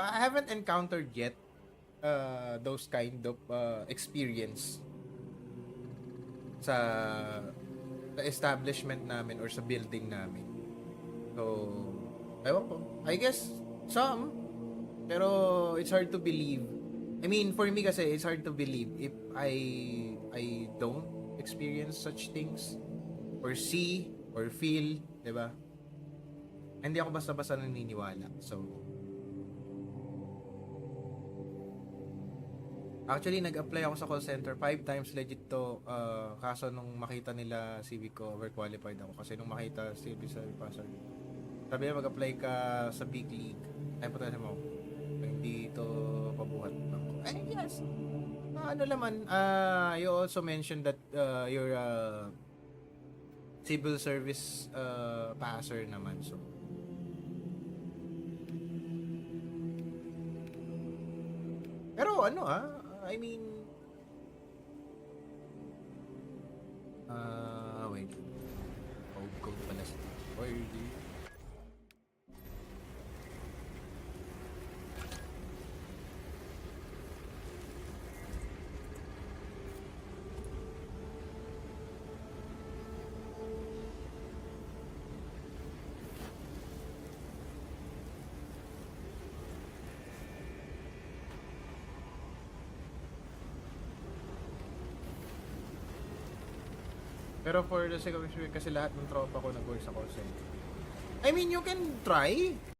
I haven't encountered yet those kind of experience sa establishment namin or sa building namin. So, ewan ko. I guess some, pero it's hard to believe. I mean, for me kasi it's hard to believe if I don't experience such things or see or feel, 'di ba? Hindi ako basta-basta naniniwala. So, actually, nag-apply ako sa call center 5 times legit to. Kaso nung makita nila CV ko, overqualified ako. Kasi nung makita CV sa passer, sabi nila mag-apply ka sa big league. Ay, patayin mo. Hindi to pabuhat ako. Ay, yes. Ano naman, you also mentioned that you're a civil service passer naman. So, pero ano I mean, wait. Code pala sa Word. Pero for the sake of it, kasi lahat ng tropa ko nag-work sa call center. I mean, you can try.